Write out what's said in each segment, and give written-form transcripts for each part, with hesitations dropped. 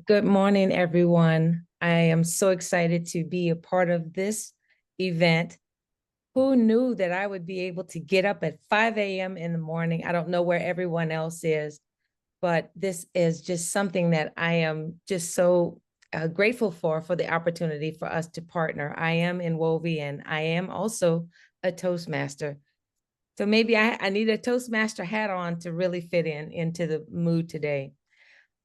Good morning, everyone. I am so excited to be a part of this event. Who knew that I would be able to get up at 5 a.m. in the morning? I don't know where everyone else is, but this is just something that I am just so grateful for the opportunity for us to partner. I am in Wovie and I am also a Toastmaster. So maybe I need a Toastmaster hat on to really fit into the mood today.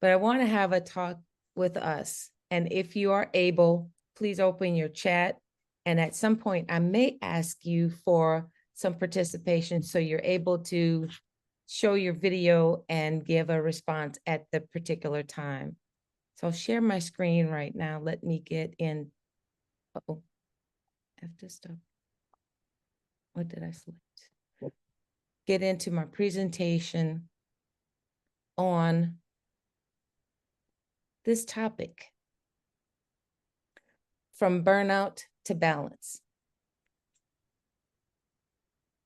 But I want to have a talk with us. And if you are able, please open your chat. And at some point, I may ask you for some participation so you're able to show your video and give a response at the particular time. So I'll share my screen right now. Let me get in. Oh, I have to stop. What did I select? Get into my presentation on this topic, from burnout to balance.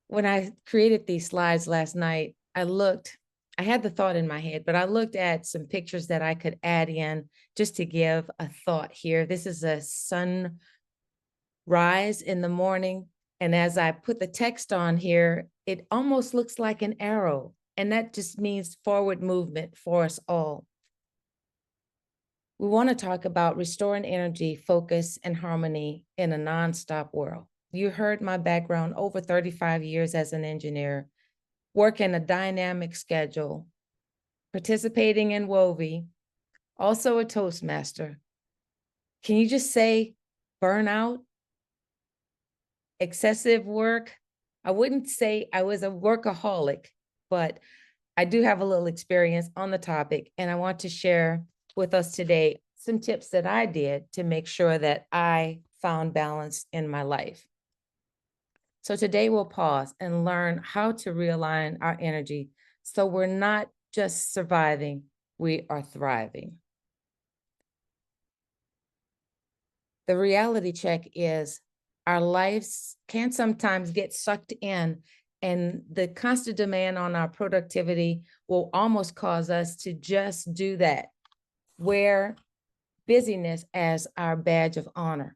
When I created these slides last night, I had the thought in my head, but I looked at some pictures that I could add in just to give a thought here. This is a sunrise in the morning. And as I put the text on here, it almost looks like an arrow. And that just means forward movement for us all. We want to talk about restoring energy, focus, and harmony in a nonstop world. You heard my background, over 35 years as an engineer, working a dynamic schedule, participating in Wovie, also a Toastmaster. Can you just say burnout, excessive work? I wouldn't say I was a workaholic, but I do have a little experience on the topic, and I want to share with us today some tips that I did to make sure that I found balance in my life. So today we'll pause and learn how to realign our energy so we're not just surviving, we are thriving. The reality check is our lives can sometimes get sucked in, and the constant demand on our productivity will almost cause us to just do that, wear busyness as our badge of honor.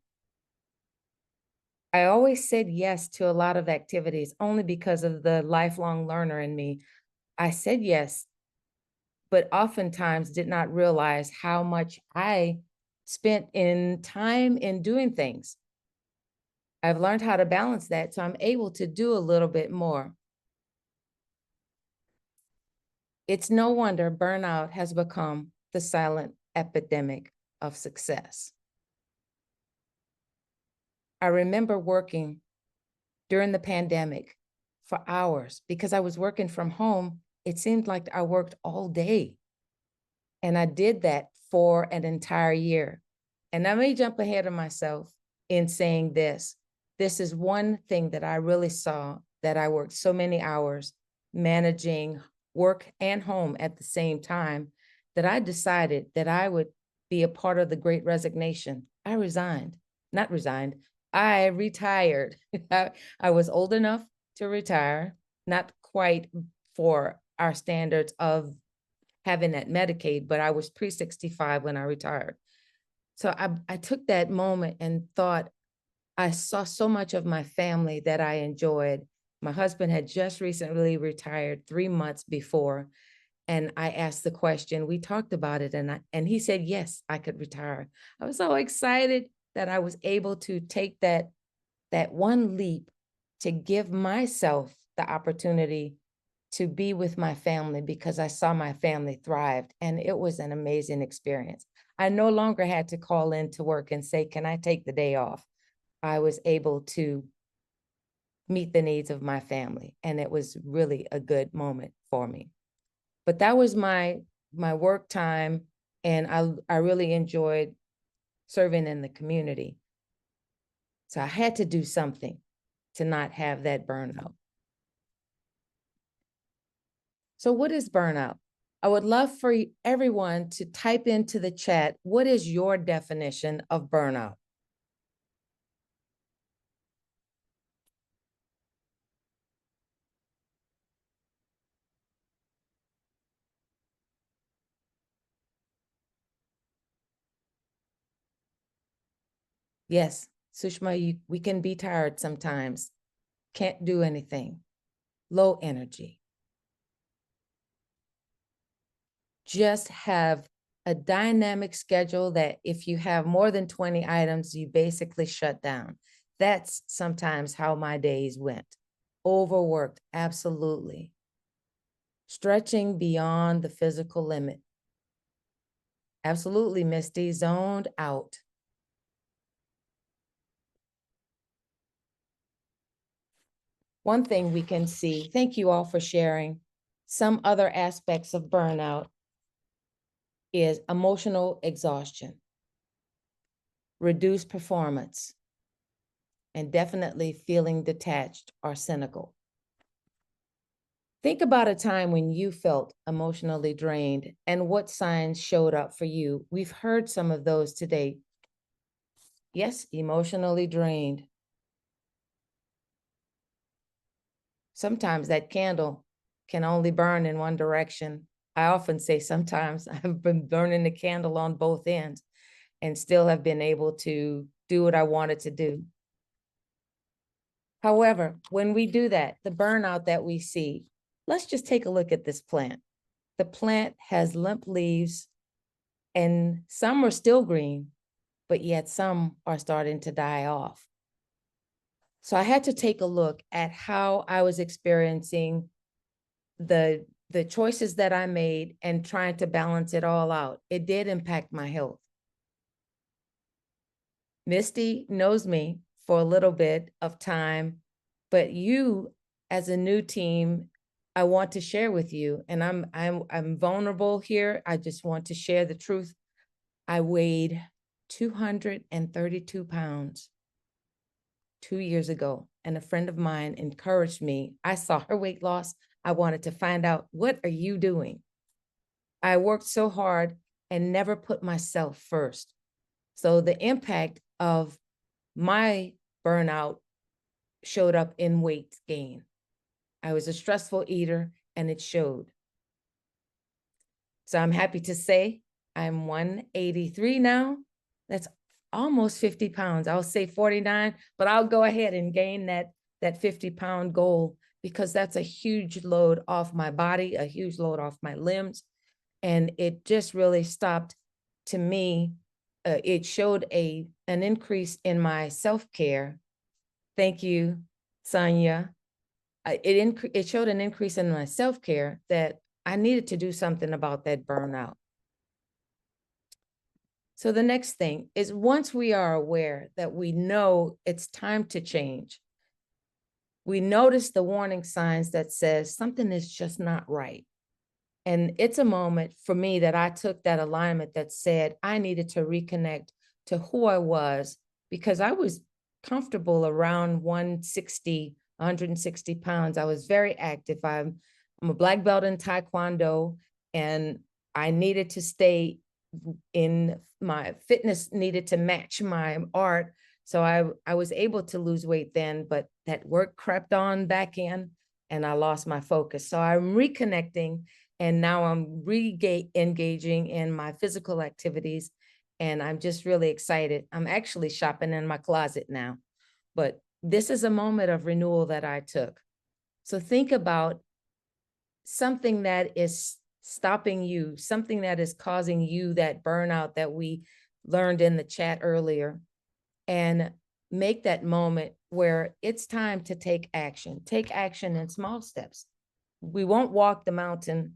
I always said yes to a lot of activities only because of the lifelong learner in me. I said yes, but oftentimes did not realize how much I spent in time in doing things. I've learned how to balance that, so I'm able to do a little bit more. It's no wonder burnout has become the silent epidemic of success. I remember working during the pandemic for hours because I was working from home. It seemed like I worked all day. And I did that for an entire year. And I may jump ahead of myself in saying this. This is one thing that I really saw, that I worked so many hours managing work and home at the same time, that I decided that I would be a part of the Great Resignation. I retired. I was old enough to retire, not quite for our standards of having that Medicaid, but I was pre-65 when I retired. So I took that moment and thought, I saw so much of my family that I enjoyed. My husband had just recently retired 3 months before, and I asked the question, we talked about it, and he said, yes, I could retire. I was so excited that I was able to take that one leap to give myself the opportunity to be with my family, because I saw my family thrived, and it was an amazing experience. I no longer had to call in to work and say, can I take the day off? I was able to meet the needs of my family, and it was really a good moment for me. But that was my work time, and I really enjoyed serving in the community. So I had to do something to not have that burnout. So what is burnout? I would love for everyone to type into the chat, what is your definition of burnout? Yes, Sushma, we can be tired sometimes, can't do anything, low energy. Just have a dynamic schedule that if you have more than 20 items, you basically shut down. That's sometimes how my days went. Overworked, absolutely. Stretching beyond the physical limit. Absolutely, Misty, zoned out. One thing we can see, thank you all for sharing, some other aspects of burnout is emotional exhaustion, reduced performance, and definitely feeling detached or cynical. Think about a time when you felt emotionally drained and what signs showed up for you. We've heard some of those today. Yes, emotionally drained. Sometimes that candle can only burn in one direction. I often say sometimes I've been burning the candle on both ends and still have been able to do what I wanted to do. However, when we do that, the burnout that we see, let's just take a look at this plant. The plant has limp leaves and some are still green, but yet some are starting to die off. So I had to take a look at how I was experiencing the choices that I made and trying to balance it all out. It did impact my health. Misty knows me for a little bit of time, but you as a new team, I want to share with you, and I'm vulnerable here. I just want to share the truth. I weighed 232 pounds 2 years ago, and a friend of mine encouraged me. I saw her weight loss. I wanted to find out, what are you doing? I worked so hard and never put myself first. So the impact of my burnout showed up in weight gain. I was a stressful eater and it showed. So I'm happy to say I'm 183 now. That's almost 50 pounds. I'll say 49, but I'll go ahead and gain that 50-pound goal because that's a huge load off my body, a huge load off my limbs. And it just really stopped to me. It showed an increase in my self-care. Thank you, Sonia. It showed an increase in my self-care that I needed to do something about that burnout. So the next thing is, once we are aware that we know it's time to change, we notice the warning signs that says something is just not right. And it's a moment for me that I took that alignment that said I needed to reconnect to who I was, because I was comfortable around 160, 160 pounds. I was very active. I'm a black belt in Taekwondo, and I needed to stay in my fitness, needed to match my art. So I was able to lose weight then, but that work crept on back in and I lost my focus. So I'm reconnecting, and now I'm re-engaging in my physical activities, and I'm just really excited. I'm actually shopping in my closet now, but this is a moment of renewal that I took. So think about something that is stopping you, something that is causing you that burnout that we learned in the chat earlier, and make that moment where it's time to take action. Take action in small steps. We won't walk the mountain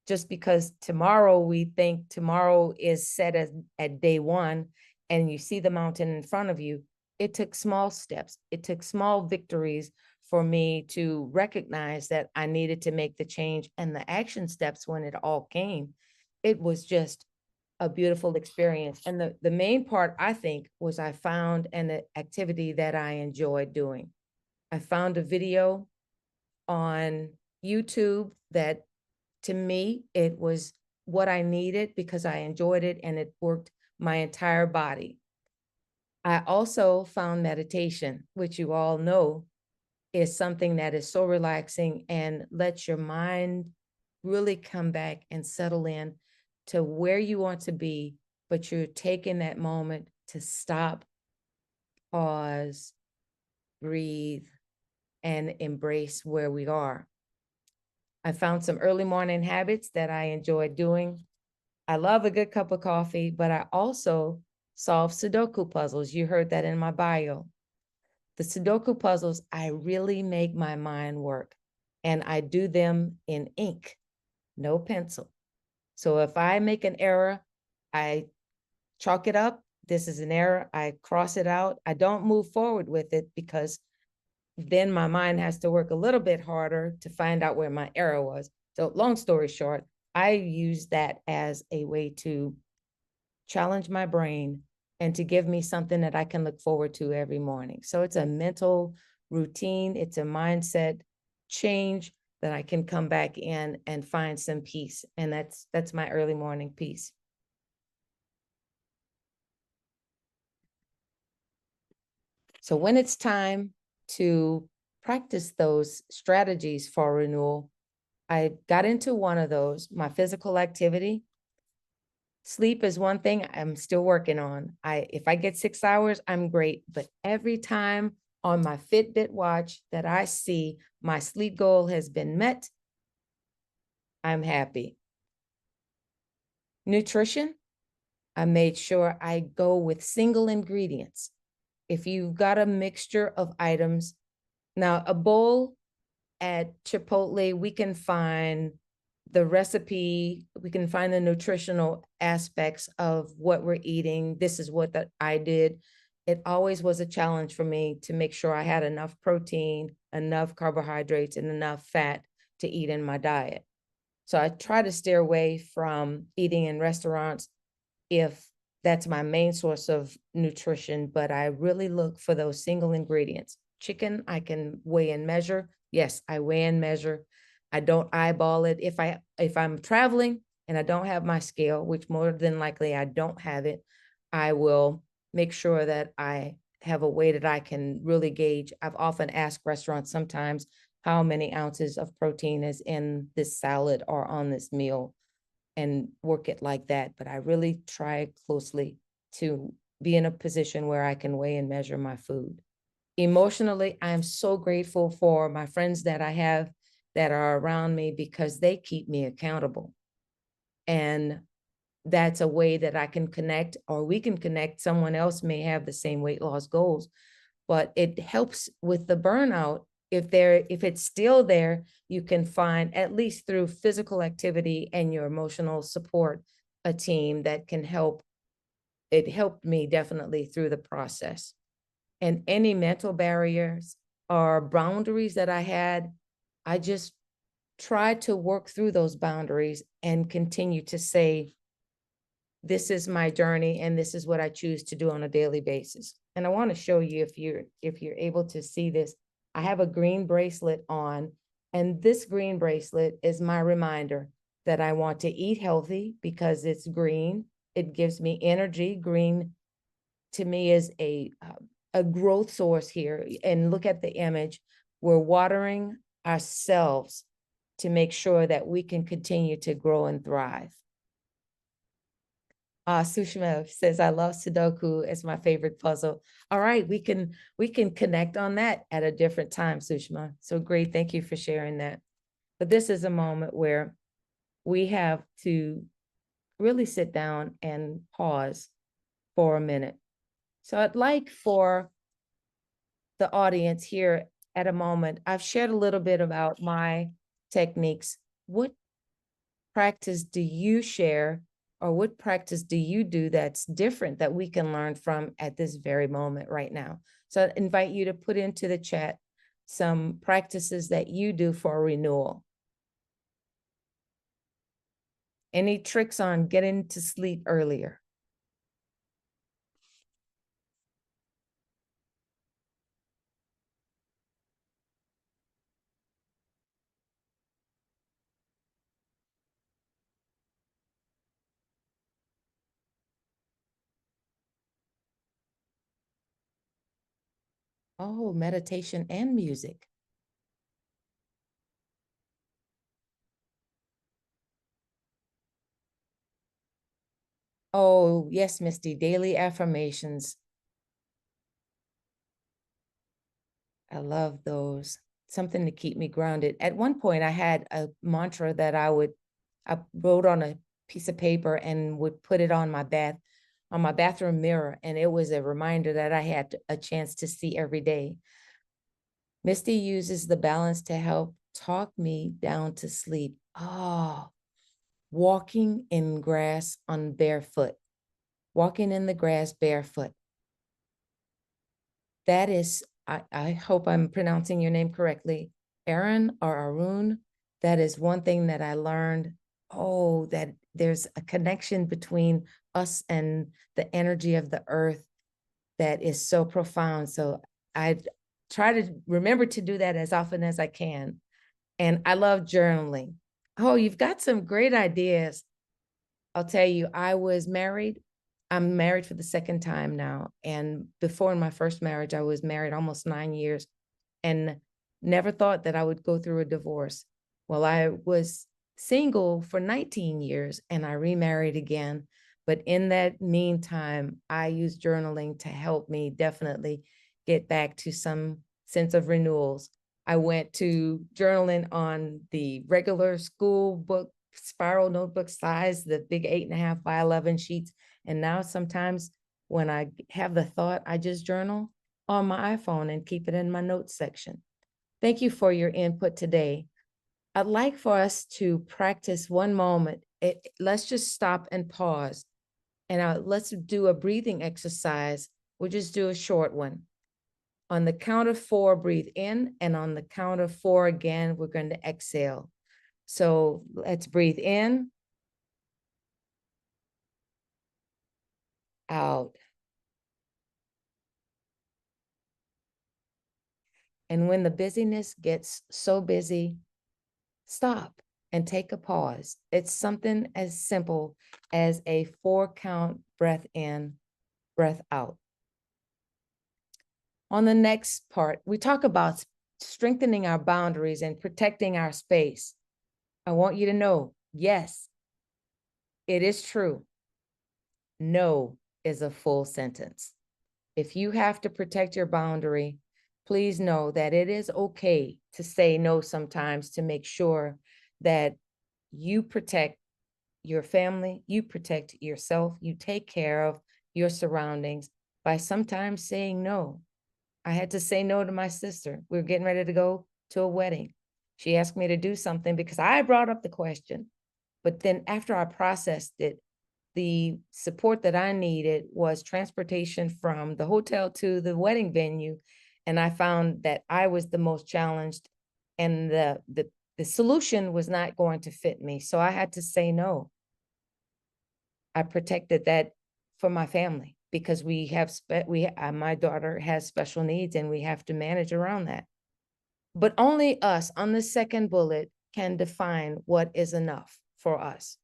just because tomorrow we think tomorrow is set as at day one and you see the mountain in front of you. It took small steps. It took small victories for me to recognize that I needed to make the change, and the action steps, when it all came, it was just a beautiful experience. And the main part, I think, was I found an activity that I enjoyed doing. I found a video on YouTube that, to me, it was what I needed because I enjoyed it and it worked my entire body. I also found meditation, which you all know is something that is so relaxing and lets your mind really come back and settle in to where you want to be, but you're taking that moment to stop pause, breathe, and embrace where we are. I found some early morning habits that I enjoy doing. I love a good cup of coffee, but I also solve Sudoku puzzles. You heard that in my bio. The Sudoku puzzles, I really make my mind work, and I do them in ink, no pencil. So if I make an error, I chalk it up. This is an error. I cross it out. I don't move forward with it because then my mind has to work a little bit harder to find out where my error was. So long story short, I use that as a way to challenge my brain and to give me something that I can look forward to every morning. So it's a mental routine, it's a mindset change that I can come back in and find some peace. And that's my early morning peace. So when it's time to practice those strategies for renewal, I got into one of those, my physical activity. Sleep is one thing I'm still working on. If I get 6 hours, I'm great. But every time on my Fitbit watch that I see my sleep goal has been met, I'm happy. Nutrition, I made sure I go with single ingredients. If you've got a mixture of items, now a bowl at Chipotle, we can find the recipe, we can find the nutritional aspects of what we're eating. This is what that I did. It always was a challenge for me to make sure I had enough protein, enough carbohydrates, and enough fat to eat in my diet. So I try to steer away from eating in restaurants if that's my main source of nutrition, but I really look for those single ingredients. Chicken, I can weigh and measure. Yes, I weigh and measure. I don't eyeball it. If I'm traveling and I don't have my scale, which more than likely I don't have it, I will make sure that I have a way that I can really gauge. I've often asked restaurants sometimes how many ounces of protein is in this salad or on this meal and work it like that. But I really try closely to be in a position where I can weigh and measure my food. Emotionally, I'm so grateful for my friends that I have that are around me because they keep me accountable. And that's a way that I can connect, or we can connect. Someone else may have the same weight loss goals, but it helps with the burnout. If it's still there, you can find, at least through physical activity and your emotional support, a team that can help. It helped me definitely through the process. And any mental barriers or boundaries that I had, I just tried to work through those boundaries and continue to say, this is my journey and this is what I choose to do on a daily basis. And I want to show you, if you're able to see this, I have a green bracelet on, and this green bracelet is my reminder that I want to eat healthy because it's green. It gives me energy. Green to me is a growth source here. And look at the image. We're watering ourselves to make sure that we can continue to grow and thrive. Sushma says, I love Sudoku. It's my favorite puzzle. All right, we can connect on that at a different time, Sushma. So great. Thank you for sharing that. But this is a moment where we have to really sit down and pause for a minute. So I'd like for the audience here at a moment, I've shared a little bit about my techniques. What practice do you share, or what practice do you do that's different that we can learn from at this very moment right now? So I invite you to put into the chat some practices that you do for renewal. Any tricks on getting to sleep earlier? Oh, meditation and music. Oh, yes, Misty, daily affirmations. I love those. Something to keep me grounded. At one point, I had a mantra that I wrote on a piece of paper and would put it on my bathroom mirror. And it was a reminder that I had a chance to see every day. Misty uses the balance to help talk me down to sleep. Oh, walking in grass on barefoot, walking in the grass barefoot. That is, I hope I'm pronouncing your name correctly, Aaron or Arun. That is one thing that I learned. Oh, that there's a connection between us and the energy of the earth that is so profound. So I try to remember to do that as often as I can. And I love journaling. Oh, you've got some great ideas. I'll tell you, I was married. I'm married for the second time now. And before in my first marriage, I was married almost 9 years and never thought that I would go through a divorce. Well, I was single for 19 years and I remarried again. But in that meantime, I used journaling to help me definitely get back to some sense of renewals. I went to journaling on the regular school book spiral notebook size, the big 8.5 by 11 sheets. And now sometimes when I have the thought, I just journal on my iPhone and keep it in my notes section. Thank you for your input today. I'd like for us to practice one moment. Let's just stop and pause. And let's do a breathing exercise. We'll just do a short one. On the count of 4, breathe in. And on the count of 4 again, we're going to exhale. So let's breathe in, out. And when the busyness gets so busy, stop and take a pause. It's something as simple as a 4-count breath in, breath out. On the next part, we talk about strengthening our boundaries and protecting our space. I want you to know, yes, it is true. No is a full sentence. If you have to protect your boundary, please know that it is okay to say no sometimes to make sure that you protect your family, you protect yourself, you take care of your surroundings by sometimes saying no. I had to say no to my sister. We were getting ready to go to a wedding. She asked me to do something because I brought up the question. But then after I processed it, the support that I needed was transportation from the hotel to the wedding venue. And I found that I was the most challenged and the solution was not going to fit me. So I had to say no. I protected that for my family because my daughter has special needs and we have to manage around that. But only us on the second bullet can define what is enough for us.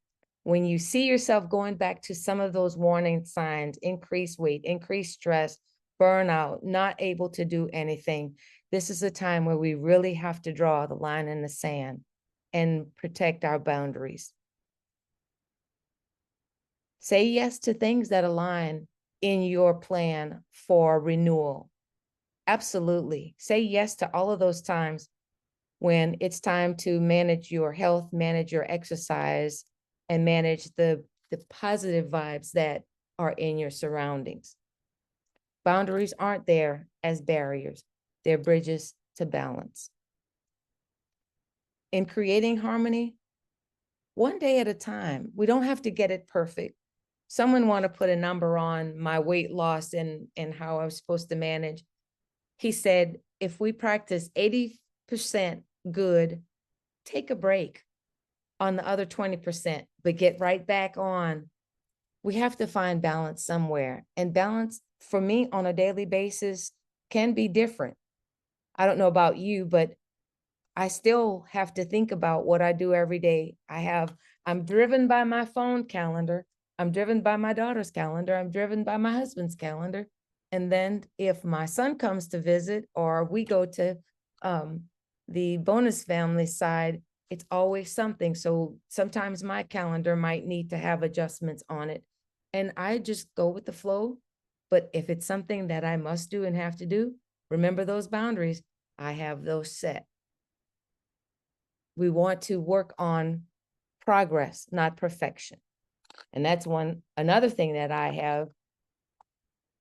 When you see yourself going back to some of those warning signs, increased weight, increased stress, burnout, not able to do anything, this is a time where we really have to draw the line in the sand and protect our boundaries. Say yes to things that align in your plan for renewal. Absolutely. Say yes to all of those times when it's time to manage your health, manage your exercise, and manage the positive vibes that are in your surroundings. Boundaries aren't there as barriers. They're bridges to balance. In creating harmony, one day at a time. We don't have to get it perfect. Someone want to put a number on my weight loss and how I was supposed to manage. He said, if we practice 80% good, take a break on the other 20%, but get right back on. We have to find balance somewhere. And balance for me on a daily basis can be different. I don't know about you, but I still have to think about what I do every day. I'm driven by my phone calendar. I'm driven by my daughter's calendar. I'm driven by my husband's calendar. And then if my son comes to visit or we go to the bonus family side, it's always something. So sometimes my calendar might need to have adjustments on it. And I just go with the flow. But if it's something that I must do and have to do, remember those boundaries. I have those set. We want to work on progress, not perfection. And that's another thing that I have.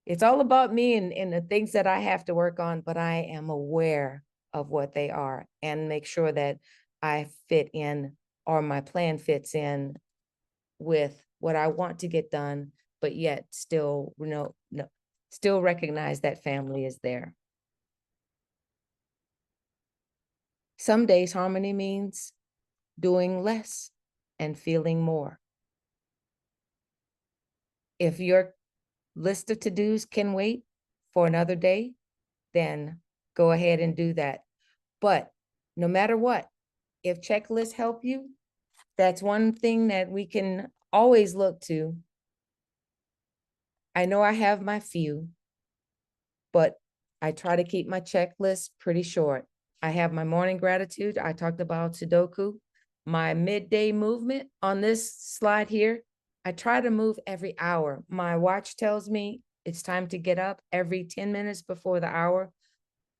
It's all about me and the things that I have to work on, but I am aware of what they are and make sure that I fit in, or my plan fits in with what I want to get done, but yet still, still recognize that family is there. Some days harmony means doing less and feeling more. If your list of to-dos can wait for another day, then go ahead and do that. But no matter what, if checklists help you, that's one thing that we can always look to. I know I have my few, but I try to keep my checklist pretty short. I have my morning gratitude. I talked about Sudoku. My midday movement on this slide here, I try to move every hour. My watch tells me it's time to get up every 10 minutes before the hour.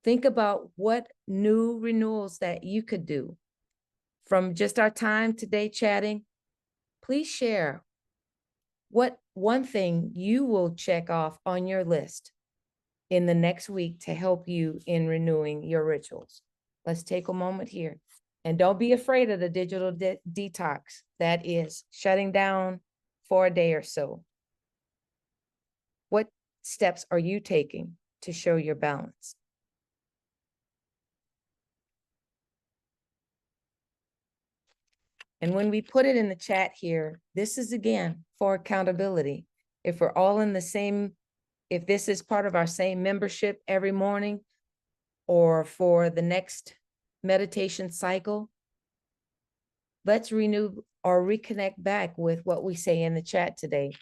Think about what new renewals that you could do. From just our time today chatting, please share what one thing you will check off on your list in the next week to help you in renewing your rituals. Let's take a moment here. And don't be afraid of the digital detox. That is shutting down for a day or so. What steps are you taking to show your balance? And when we put it in the chat here, this is again for accountability. If we're all in the same, if this is part of our same membership every morning, or for the next meditation cycle, let's renew or reconnect back with what we say in the chat today.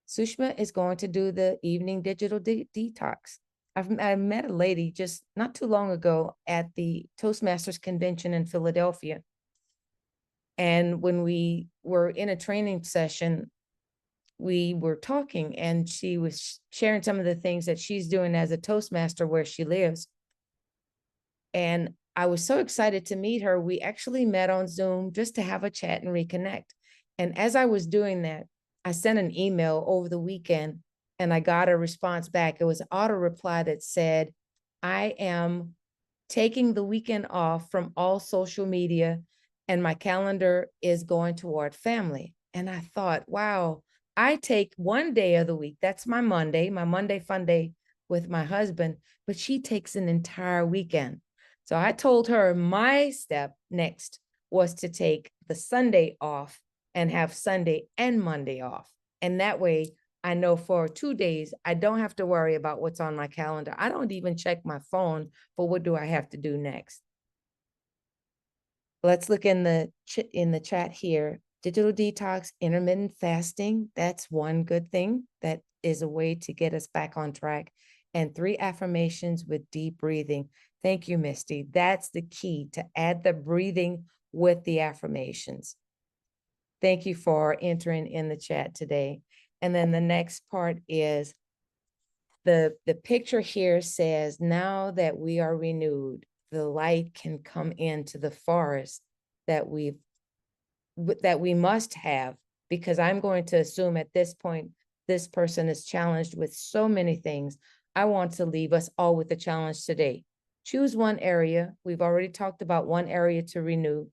Sushma is going to do the evening digital detox. I met a lady just not too long ago at the Toastmasters convention in Philadelphia. And when we were in a training session, we were talking and she was sharing some of the things that she's doing as a Toastmaster where she lives. And I was so excited to meet her. We actually met on Zoom just to have a chat and reconnect. And as I was doing that, I sent an email over the weekend and I got a response back. It was an auto reply that said, I am taking the weekend off from all social media and my calendar is going toward family. And I thought, wow, I take one day of the week. That's my Monday fun day with my husband, but she takes an entire weekend. So I told her my step next was to take the Sunday off and have Sunday and Monday off. And that way I know for 2 days, I don't have to worry about what's on my calendar. I don't even check my phone for what do I have to do next. Let's look in the chat here. Digital detox, intermittent fasting. That's one good thing. That is a way to get us back on track. And 3 affirmations with deep breathing. Thank you, Misty. That's the key, to add the breathing with the affirmations. Thank you for entering in the chat today. And then the next part is the picture here says, now that we are renewed, the light can come into the forest that we must have, because I'm going to assume at this point, this person is challenged with so many things. I want to leave us all with a challenge today. Choose one area. We've already talked about one area to renew.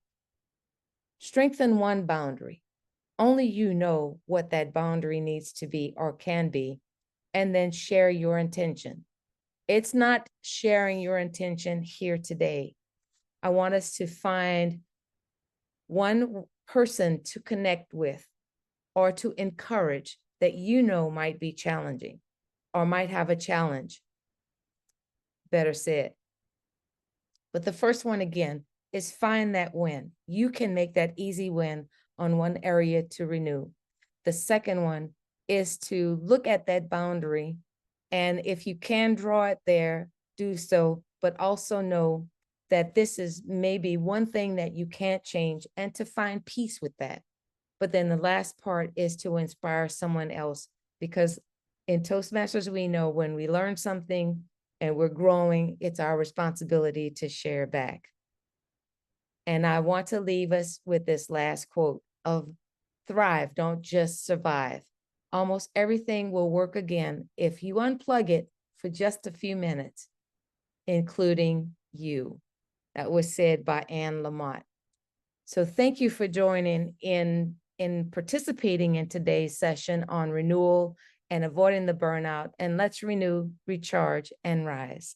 Strengthen one boundary. Only you know what that boundary needs to be or can be, and then share your intention. It's not sharing your intention here today. I want us to find one person to connect with or to encourage that you know might be challenging or might have a challenge. Better said. But the first one, again, is find that win. You can make that easy win on one area to renew. The second one is to look at that boundary. And if you can draw it there, do so, but also know that this is maybe one thing that you can't change, and to find peace with that. But then the last part is to inspire someone else, because in Toastmasters, we know when we learn something, and we're growing, it's our responsibility to share back. And I want to leave us with this last quote of thrive, don't just survive. Almost everything will work again if you unplug it for just a few minutes, including you. That was said by Anne Lamott. So thank you for joining in participating in today's session on renewal and avoiding the burnout. And let's renew, recharge, and rise.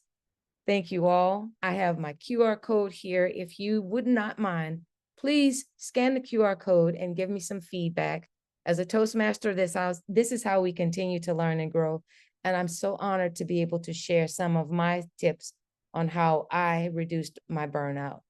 Thank you all. I have my QR code here. If you would not mind, please scan the QR code and give me some feedback. As a Toastmaster, this is how we continue to learn and grow. And I'm so honored to be able to share some of my tips on how I reduced my burnout.